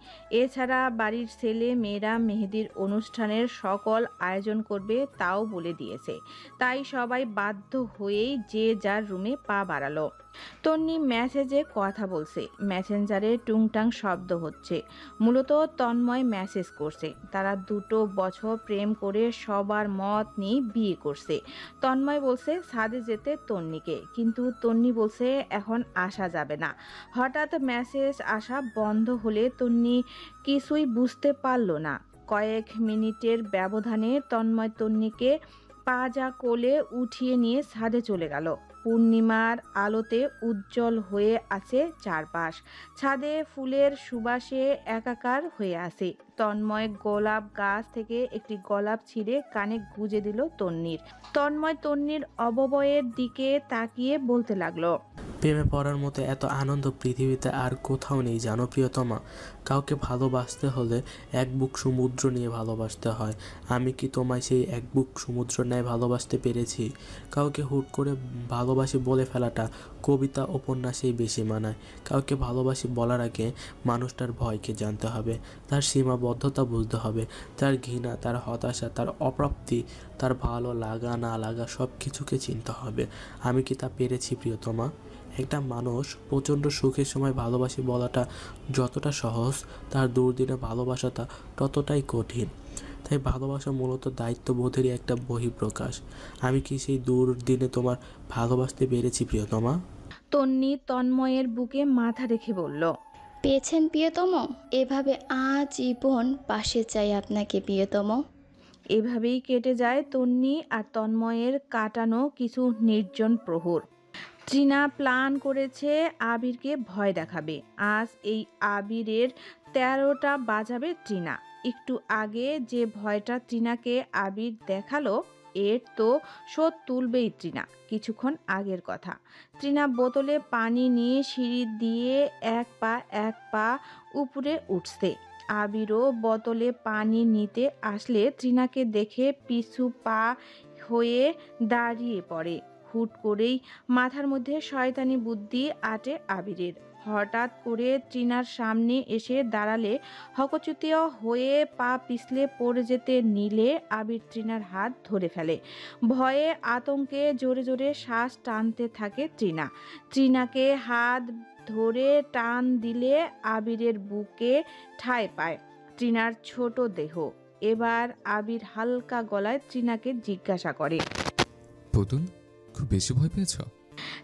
এছাড়া বাড়ির ছেলে মেয়েরা মেহেদির অনুষ্ঠানের সকল আয়োজন করবে তাও বলে দিয়েছে। তাই সবাই বাধ্য হয়েই যে যার রুমে পা বাড়ালো। তন্নি মেসেজে কথা বলছে, মেসেঞ্জারে টুংটাং শব্দ হচ্ছে। মূলত তন্ময় মেসেজ করছে। তারা 2 বছর প্রেম করে সবার মত নিয়ে বিয়ে করছে। তন্ময় বলছে ছাদে যেতে তন্নিকে, কিন্তু তন্নি বলছে এখন আসা যাবে না। হঠাৎ মেসেজ আসা বন্ধ হলে তন্নি কিছুই বুঝতে পারল না। কয়েক মিনিটের ব্যবধানে তন্ময় তন্নিকে পাজা কোলে উঠিয়ে নিয়ে ছাদে চলে গেল। পূর্ণিমার আলোতে উজ্জ্বল হয়ে আছে চারপাশ। ছাদে ফুলের সুবাসে একাকার হয়ে আছে। তন্ময় গোলাপ গাছ থেকে একটি গোলাপ ছিঁড়ে কানে গুজে দিল তন্নির। তন্ময় তন্নির অবয়বের দিকে তাকিয়ে বলতে লাগলো, প্রেমে পড়ার মতো এত আনন্দ পৃথিবীতে আর কোথাও নেই জানো প্রিয়তমা। কাউকে ভালোবাসতে হলে এক বুক সমুদ্র নিয়ে ভালোবাসতে হয়। আমি কি তোমায় সেই এক বুক সমুদ্র নিয়ে ভালোবাসতে পেরেছি? কাউকে হুট করে ভালোবাসি বলে ফেলাটা কবিতা উপন্যাসেই বেশি মানায়। কাউকে ভালোবাসি বলার আগে মানুষটার ভয়কে জানতে হবে, তার সীমাবদ্ধতা বুঝতে হবে, তার ঘৃণা, তার হতাশা, তার অপ্রাপ্তি, তার ভালো লাগা না লাগা সব কিছুকে চিনতে হবে। আমি কি তা পেরেছি প্রিয়তমা? একটা মানুষ প্রচণ্ড সুখের সময় ভালোবাসি বলাটা যতটা সহজ, তার দুর্দিনে ভালোবাসাটা ততটাই কঠিন। তাই ভালোবাসা মূলত দায়িত্ববোধেরই একটা বহিঃপ্রকাশ। আমি কি সেই দুর্দিনে তোমার ভালোবাসতে পেরেছি প্রিয়তমা? তন্নি তন্ময়ের বুকে মাথা রেখে বলল, পেয়েছেন প্রিয়তম। এভাবে আজীবন পাশে চাই আপনাকে প্রিয়তম। এভাবেই কেটে যায় তন্নি আর তন্ময়ের কাটানো কিছু নির্জন প্রহর। তৃণা প্ল্যান করেছে আবিরকে ভয় দেখাবে। আজ এই আবিরের 13টা বাজাবে তৃণা। একটু আগে যে ভয়টা তৃণাকে আবির দেখালো, এর তো শোধ তুলবেই তৃণা। কিছুক্ষণ আগের কথা, তৃণা বোতলে পানি নিয়ে সিঁড়ি দিয়ে এক পা উপরে উঠছে। আবিরও বোতলে পানি নিতে আসলে তৃণাকে দেখে পিছু পা হয়ে দাঁড়িয়ে পড়ে। হুট করেই মাথার মধ্যে শয়তানি বুদ্ধি আটে আবিরের। হঠাৎ করে তৃণার সামনে এসে দাঁড়ালে হকচুতিয়া হয়ে পা পিছলে পড়ে যেতে নিলে আবির তৃণার হাত ধরে ফেলে। ভয়ে আতঙ্কে জোরে জোরে শ্বাস টানতে থাকে তৃণা। তৃণাকে হাত ধরে টান দিলে আবিরের বুকে ঠাঁই পায় তৃণার ছোট দেহ। এবার আবির হালকা গলায় তৃণাকে জিজ্ঞাসা করে, পুতুল, খুব বেশি ভয় পেয়েছ?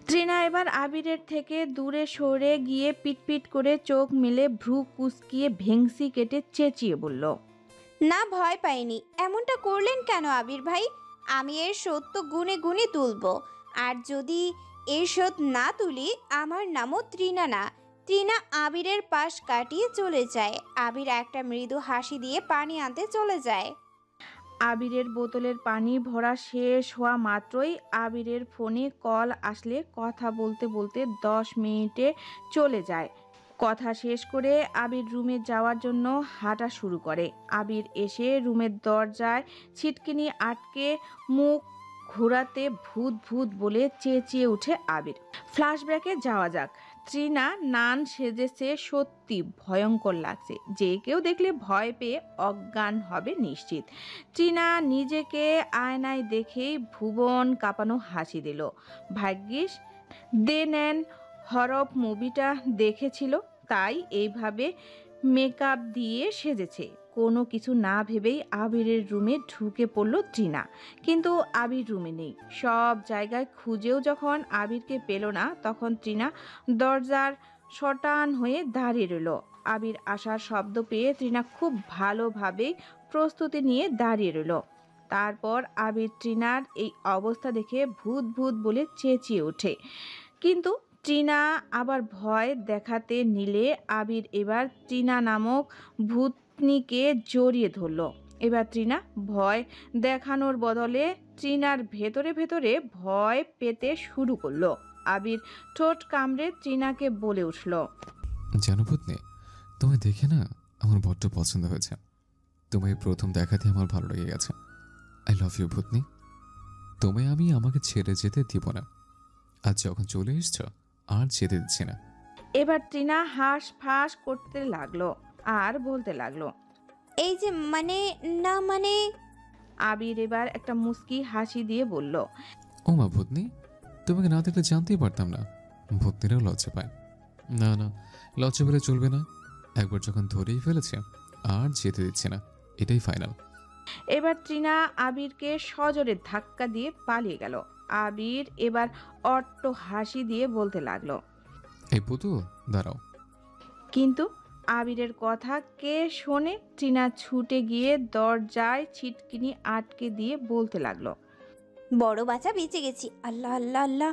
তৃণা এবার আবিরের থেকে দূরে সরে গিয়ে পিটপিট করে চোখ মেলে ভ্রু কুচকিয়ে ভেংসি কেটে চেঁচিয়ে বলল, না, ভয় পাইনি। এমনটা করলেন কেন আবির ভাই? আমি এর শোধ তো গুনে গুনে তুলব, আর যদি এর শোধ না তুলি আমার নামও তৃণা না। তৃণা আবিরের পাশ কাটিয়ে চলে যায়। আবির একটা মৃদু হাসি দিয়ে পানি আনতে চলে যায়। আবিরের বোতলের পানি ভরা শেষ হওয়া মাত্রই আবিরের ফোনে কল আসলে কথা বলতে বলতে 10 মিনিটে চলে যায়। কথা শেষ করে আবির রুমে যাওয়ার জন্য হাঁটা শুরু করে। আবির এসে রুমের দরজায় ছিটকিনি আটকে মুখ ঘোরাতে ভূত ভূত বলে চেঁচিয়ে উঠে আবির। ফ্ল্যাশব্যাকে যাওয়া যাক। ট্রিনা নান সেজেছে, সত্যি ভয়ঙ্কর লাগছে। যে কেউ দেখলে ভয় পেয়ে অজ্ঞান হবে নিশ্চিত। ট্রিনা নিজেকে আয়নায় দেখেই ভুবন কাঁপানো হাসি দিল। ভাগ্যিস দেন অ্যান্ড হরর মুভিটা দেখেছিল, তাই এইভাবে মেকআপ দিয়ে সেজেছে। কোনো কিছু না ভেবেই আবিরের রুমে ঢুকে পড়ল ট্রিনা। কিন্তু আবির রুমে নেই। সব জায়গায় খুঁজেও যখন আবিরকে পেল না, তখন ট্রিনা দরজার শটান হয়ে দাঁড়িয়ে রইল। আবির আসার শব্দ পেয়ে ট্রিনা খুব ভালোভাবেই প্রস্তুতি নিয়ে দাঁড়িয়ে রইল। তারপর আবির ট্রিনার এই অবস্থা দেখে ভূত ভূত বলে চেঁচিয়ে ওঠে। কিন্তু ট্রিনা আবার ভয় দেখাতে নিলে আবির এবার ট্রিনা নামক ভূতনিকে জড়িয়ে ধরল। এবার ট্রিনা ভয় দেখানোর বদলে ট্রিনার ভেতরে ভেতরে ভয় পেতে শুরু করলো। আবির ঠোঁট কামড়ে ট্রিনাকে বলে উঠল, জানো ভূতনি, তোমায় দেখে না আমার বড্ড পছন্দ হয়েছে। তোমায় প্রথম দেখাতে আমার ভালো লেগে গেছে। আই লাভ ইউ ভূতনি। তোমায় আমি আমাকে ছেড়ে যেতে দিব না। আজ যখন চলে এসছো আর যেতে দিচ্ছি না। এবার ট্রিনা হাঁস ফাঁস করতে লাগলো আর বলতে লাগলো, এই যে না আবির এবার একটা মুস্কি হাসি দিয়ে বলল, ও মা ভূতনি, তোমাকে না দেখলে জানতেই পারতাম না। ভূতনিরাও লজ্জা পায়। না না, লজ্জা পেলে চলবে না। একবার যখন ধরেই ফেলেছে আর যেতে দিচ্ছে না, এটাই ফাইনাল। এবার ট্রিনা আবিরকে সজোরে ধাক্কা দিয়ে পালিয়ে গেল। আবির এবার অট্ট হাসি দিয়ে বলতে লাগলো, এই পুতুল দাঁড়াও। কিন্তু আবিরের কথা কে শোনে? ট্রিনা ছুটে গিয়ে দরজায় ছিটকিনি আটকে দিয়ে বলতে লাগলো, বড় বাচ্চা বেঁচে গেছি, আল্লাহ আল্লাহ আল্লাহ।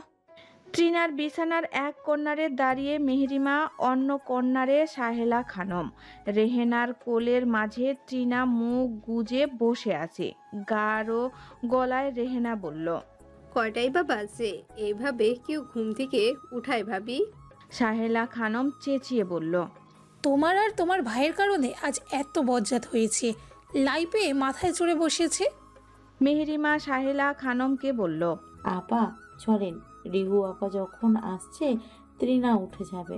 ট্রিনার বিছানার এক কর্নারে দাঁড়িয়ে মেহরিমা, অন্য কর্নারে সাহেলা খানম। রেহেনার কোলের মাঝে ট্রিনা মুখ গুজে বসে আছে। গাঢ় গলায় রেহেনা বলল, কয়টাই বা বাজে? এইভাবে কেউ ঘুম থেকে উঠায় ভাবি? সাহেলা খানম চেঁচিয়ে বলল, তোমার আর তোমার ভাইয়ের কারণে আজ এত বজ্জাত হয়েছে। লাইফে মাথায় চড়ে বসেছে। মেহরিমা সাহেলা খানমকে বলল, আপা চলেন, রিহু আপা যখন আসছে তৃণা উঠে যাবে।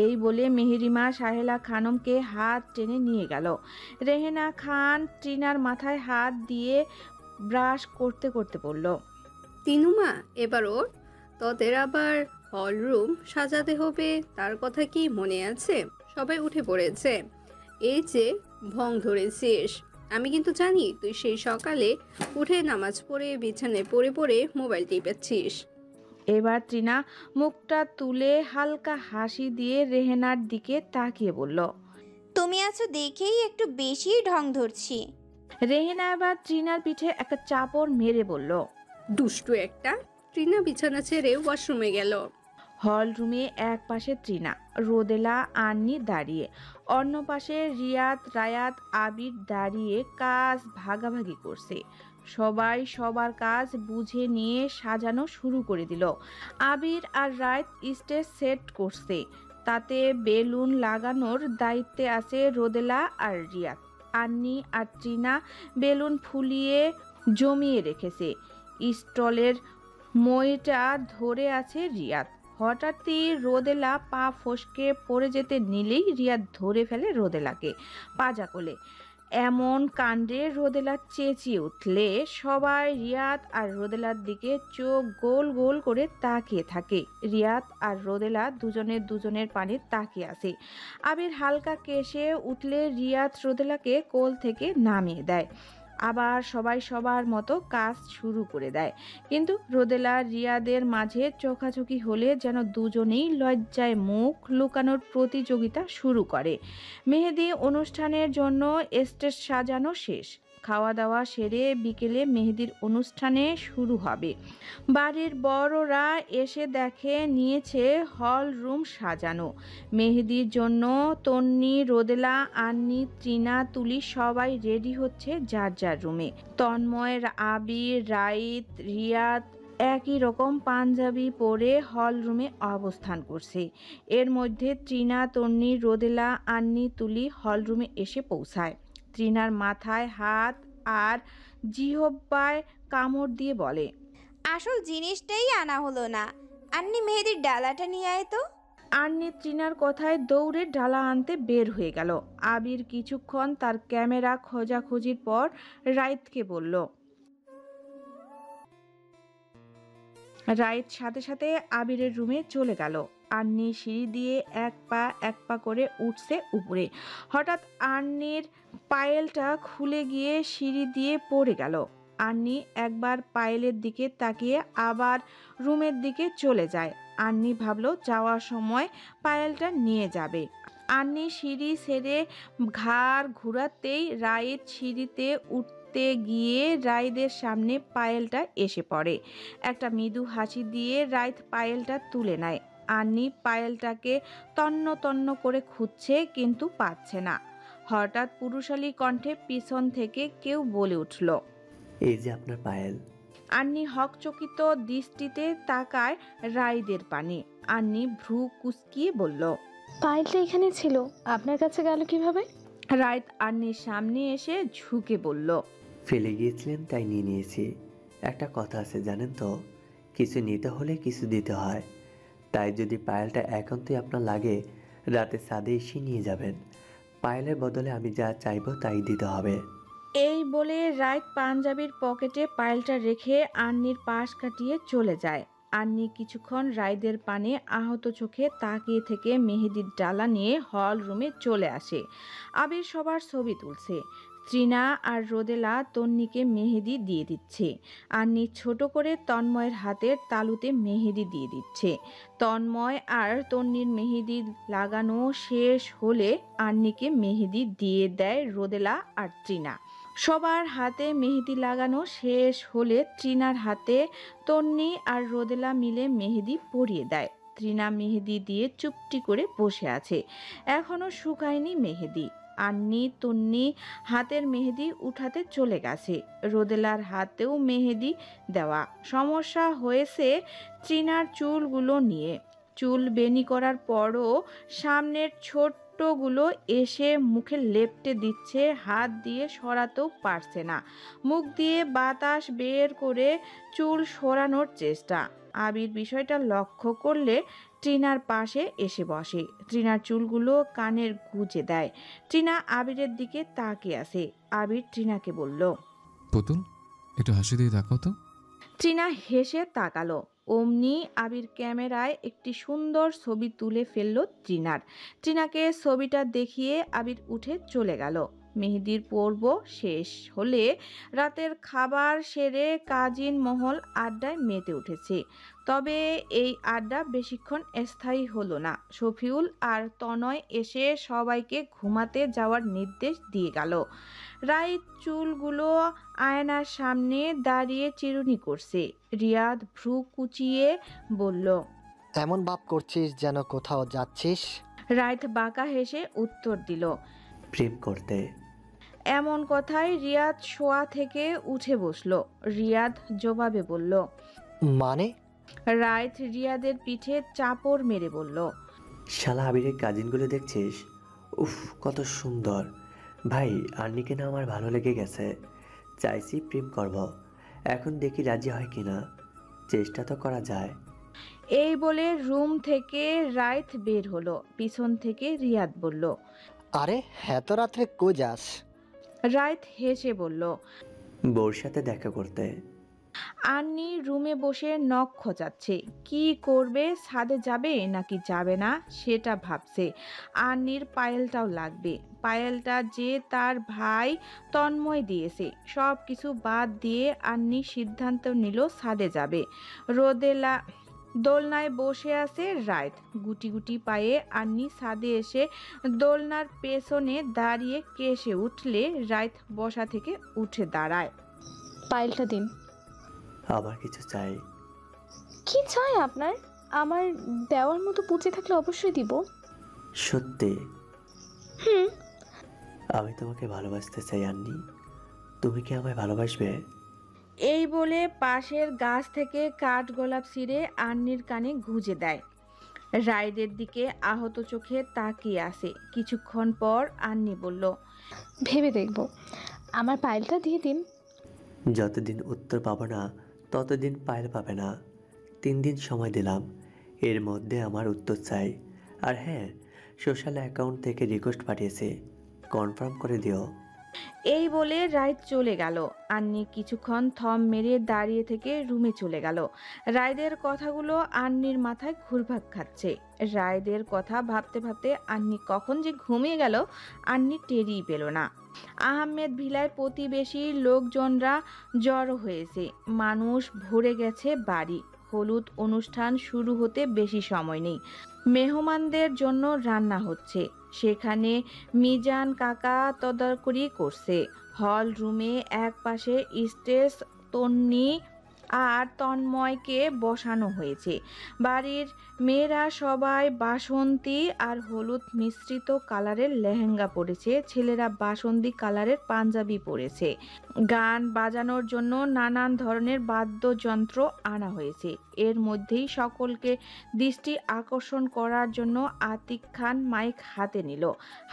এই বলে মেহরিমা সাহেলা খানমকে হাত টেনে নিয়ে গেল। রেহেনা খান ট্রিনার মাথায় হাত দিয়ে ব্রাশ করতে করতে বলল, তিনুমা এবার ওর, তোদের আবার হল রুম সাজাতে হবে, তার কথা কি মনে আছে? সবাই উঠে পড়েছে। এই যে ভং ধরেছিস, আমি কিন্তু জানি তুই সেই সকালে উঠে নামাজ পড়ে বিছানায় পড়ে পড়ে মোবাইল টিপাচ্ছিস। এবার ট্রিনা মুখটা তুলে হালকা হাসি দিয়ে রেহেনার দিকে তাকিয়ে বলল, তুমি আছো দেখেই একটু বেশি ঢং ধরছি। রেহেনা এবার ট্রিনার পিঠে একটা চাপড় মেরে বলল, দুষ্টু একটা। ট্রিনা বিছানা ছেড়ে ওয়াশরুমে গেল। হল রুমে এক পাশে ট্রিনা, রোদেলা, আন্নি দাঁড়িয়ে, অন্য পাশে রিয়াদ, রায়াত, আবির দাঁড়িয়ে কাজ ভাগাভাগি করছে। সবাই সবার কাজ বুঝে নিয়ে সাজানো শুরু করে দিল। আবির আর রায়াত স্টেজ সেট করছে, তাতে বেলুন লাগানোর দায়িত্বে আছে রোদেলা আর রিয়াদ। আন্নি আর ট্রিনা বেলুন ফুলিয়ে জমিয়ে রেখেছে। স্টলের মইটা ধরে আছে রিয়াদ। হঠাৎই রোদেলা পা ফসকে পড়ে যেতে নিলেই রিয়াদ ধরে ফেলে রোদেলাকে পাজা কোলে। এমন কাণ্ডে রোদেলা চেঁচিয়ে উঠলে সবাই রিয়াদ আর রোদেলার দিকে চোখ গোল গোল করে তাকিয়ে থাকে। রিয়াদ আর রোদেলা দুজনের পানে তাকিয়ে আছে। আবির হালকা কেশে উঠলে রিয়াদ রোদেলাকে কোল থেকে নামিয়ে দেয়। আবার সবাই সবার মতো কাজ শুরু করে দেয়। কিন্তু রোদেলা রিয়াদের মাঝে চোখাচোখি হলে যেন দুজনেই লজ্জায় মুখ লুকানোর প্রতিযোগিতা শুরু করে। মেহেদি অনুষ্ঠানের জন্য স্টেজ সাজানো শেষ। খাওয়া দাওয়া সেরে বিকেলে মেহেদির অনুষ্ঠানে শুরু হবে। বাড়ির বড়রা এসে দেখে নিয়েছে হল রুম সাজানো। মেহেদির জন্য তন্নি, রোদেলা, আন্নি, তৃণা, তুলি সবাই রেডি হচ্ছে যার যার রুমে। তন্ময়, আবির, রাইত, রিয়াদ একই রকম পাঞ্জাবি পরে হল রুমে অবস্থান করছে। এর মধ্যে তৃণা, তন্নি, রোদেলা, আন্নি, তুলি হল রুমে এসে পৌঁছায়। তৃণার মাথায় হাত আর জিহ্বায় কামড় দিয়ে বলে, আসল জিনিসটাই আনা হলো না। আন্নি, মেহেদির ডালাটা নিয়ে আয় তো। আন্নি তৃণার কথায় দৌড়ে ডালা আনতে বের হয়ে গেল। আবির কিছুক্ষণ তার ক্যামেরা খোঁজাখুঁজির পর রাইতকে বলল। রাইত সাথে সাথে আবিরের রুমে চলে গেল। আন্নি সিঁড়ি দিয়ে এক পা করে উঠছে উপরে। হঠাৎ আন্নির পায়েলটা খুলে গিয়ে সিঁড়ি দিয়ে পড়ে গেল। আন্নি একবার পায়েলের দিকে তাকিয়ে আবার রুমের দিকে চলে যায়। আন্নি ভাবলো যাওয়ার সময় পায়েলটা নিয়ে যাবে। আন্নি সিঁড়ি ছেড়ে ঘাড় ঘুরাতেই রাইত সিঁড়িতে উঠতে গিয়ে রাইদের সামনে পায়েলটা এসে পড়ে। একটা মৃদু হাসি দিয়ে রাইত পায়েলটা তুলে নেয়। আন্নি পায়েলটাকে তন্ন তন্ন করে খুঁজছে কিন্তু পাচ্ছে না। হঠাৎ পুরুষালী কণ্ঠে পিছন থেকে কেউ বলে উঠল, এই যে আপনার পায়েল। আন্নি হকচকিত দৃষ্টিতে তাকায় রাইদের পানে। আন্নি ভ্রু কুঁচকিয়ে বলল, পায়েলটা এখানে ছিল, আপনার কাছে গেল কিভাবে? রাইত আন্নির সামনে এসে ঝুঁকে বলল, ফেলে গিয়েছিলেন তাই নিয়ে নিয়েছি। একটা কথা আছে জানেন তো, কিছু নিতে হলে কিছু দিতে হয়। তাই যদি পায়েলটা একান্তই আপনার লাগে, রাতে ছাদে এসে নিয়ে যাবেন। পায়েলের বদলে আমি যা চাইবো তাই দিতে হবে। এই বলে রাইত পাঞ্জাবির পকেটে পায়েলটা রেখে আন্নির পাশ কাটিয়ে চলে যায়। আন্নি কিছুক্ষণ রাইদের পানে আহত চোখে তাকিয়ে থেকে মেহেদির ডালা নিয়ে হল রুমে চলে আসে। আবির সবার ছবি তুলছে। তৃণা আর রোদেলা তন্নিকে মেহেদি দিয়ে দিচ্ছে। আন্নি ছোট করে তন্ময়ের হাতের তালুতে মেহেদি দিয়ে দিচ্ছে। তন্ময় আর তন্নির মেহেদি লাগানো শেষ হলে আন্নিকে মেহেদি দিয়ে দেয় রোদেলা আর তৃণা। সবার হাতে মেহেদি লাগানো শেষ হলে তৃণার হাতে তন্নি আর রোদেলা মিলে মেহেদি পরিয়ে দেয়। তৃণা মেহেদি দিয়ে চুপটি করে বসে আছে। এখনো শুকায়নি মেহেদি। আন্নি তন্নি হাতের মেহেদি উঠাতে চলে গেছে। রোদেলার হাতেও মেহেদি দেওয়া। সমস্যা হয়েছে তৃণার চুলগুলো নিয়ে। চুল বেনি করার পরও সামনের ছোট্টগুলো এসে মুখে লেপটে দিচ্ছে, হাত দিয়ে সরাতেও পারছে না। মুখ দিয়ে বাতাস বের করে চুল সরানোর চেষ্টা। আবির বিষয়টা লক্ষ্য করলে ট্রিনার পাশে এসে বসে। ট্রিনার চুলগুলো কানের গুজে দেয়। ট্রিনা আবিরের দিকে তাকিয়ে আছে। আবির ট্রিনাকে বলল, পুতুল একটু হাসি দিয়ে তাকাও তো। ট্রিনা হেসে তাকালো। অমনি আবির ক্যামেরায় একটি সুন্দর ছবি তুলে ফেলল ট্রিনার। ট্রিনাকে ছবিটা দেখিয়ে আবির উঠে চলে গেল। মেহেদির পর্ব শেষ হলে রাতের খাবার সেরে কাজিন মহল আড্ডায় মেতে উঠেছে। তবে এই আড্ডা বেশিক্ষণ স্থায়ী হলো না। শফিউল আর তনয় এসে সবাইকে ঘুমাতে যাওয়ার নির্দেশ দিয়ে গেল। রাইত চুলগুলো আয়নার সামনে দাঁড়িয়ে চিরুনি করছে। রিয়াদ ভ্রু কুচিয়ে বলল, এমন ভাব করছিস যেন কোথাও যাচ্ছিস। রাইত বাঁকা হেসে উত্তর দিল, প্রেম করতে। এমন কথায় রিয়াদ শোয়া থেকে উঠে বসলো। রিয়াদ জবাবে বলল, মানে? রাইত রিয়াদের পিঠে চাপড় মেরে বলল, শালা আবিরের কাজিনগুলো দেখছিস? উফ কত সুন্দর। ভাই আন্নিকে না আমার ভালো লেগে গেছে। চাইছি প্রেম করব। এখন দেখি রাজি হয় কিনা। চেষ্টা তো করা যায়। এই বলে রুম থেকে রাইত বের হলো। পিছন থেকে রিয়াদ বলল, আরে এত রাত্রে কই যাস? রাইত হেসে বলল, বউর সাথে দেখা করতে। আন্নি রুমে বসে নখ খোঁচাচ্ছে। কি করবে, ছাদে যাবে নাকি যাবে না সেটা ভাবছে। আন্নির পায়েলটাও লাগবে। পায়েলটা যে তার ভাই তন্ময় দিয়েছে। সব কিছু বাদ দিয়ে আন্নি সিদ্ধান্ত নিল ছাদে যাবে। দোলনায় বসে আছে রাইত। গুটি গুটি পায়ে আন্নি ছাদে এসে দোলনার পেছনে দাঁড়িয়ে কেসে উঠলে রাইত বসা থেকে উঠে দাঁড়ায়। পায়েলটা দিন। আমার কিছু চাই। কি চাই আপনার? আমার দেওয়ার মতো পুঁজি থাকলে অবশ্যই দিব। সত্যি? হুম। আমি তোমাকে ভালোবাসতে চাই আন্নি, তুমি কি আমায় ভালোবাসবে? এই বলে পাশের গাছ থেকে কাঠগোলাপ ছিঁড়ে আন্নির কানে গুঁজে দেয়। রাইদের দিকে আহত চোখে তাকিয়ে আসে। কিছুক্ষণ পর আন্নি বলল, ভেবে দেখব। আমার পায়েলটা দিয়ে দিন। যতদিন উত্তর পাবো না ততদিন পায়েল পাবে না। 3 দিন সময় দিলাম, এর মধ্যে আমার উত্তর চাই। আর হ্যাঁ, সোশ্যাল অ্যাকাউন্ট থেকে রিকোয়েস্ট পাঠিয়েছে, কনফার্ম করে দিও। এই বলে রাইদ চলে গেল। আন্নি কিছুক্ষণ থম মেরে দাঁড়িয়ে থেকে রুমে চলে গেল। রাইদের কথাগুলো আন্নির মাথায় ঘুরপাক খাচ্ছে। রাইদের কথা ভাবতে ভাবতে আন্নি কখন যে ঘুমিয়ে গেল আন্নি টেরই পেল না। আহমেদ ভিলায় প্রতিবেশী লোকজনরা জড়ো হয়েছে। মানুষ ভরে গেছে বাড়ি। হলুদ অনুষ্ঠান শুরু হতে বেশি সময় নেই। মেহমানদের জন্য রান্না হচ্ছে। সেখানে মিজান কাকা তদারকি করছে। হল রুমে এক পাশে স্টেজ তন্নি আর তন্ময়কে বসানো হয়েছে। বাড়ির মেয়েরা সবাই বাসন্তী আর হলুদ মিশ্রিত কালারের লেহেঙ্গা পরেছে। ছেলেরা বাসন্তী কালারের পাঞ্জাবি পরেছে। গান বাজানোর জন্য নানান ধরনের বাদ্যযন্ত্র আনা হয়েছে। এর মধ্যেই সকলকে দৃষ্টি আকর্ষণ করার জন্য আতিক খান মাইক হাতে নিল।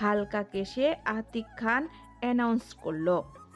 হালকা কেশে আতিক খান অ্যানাউন্স করলো,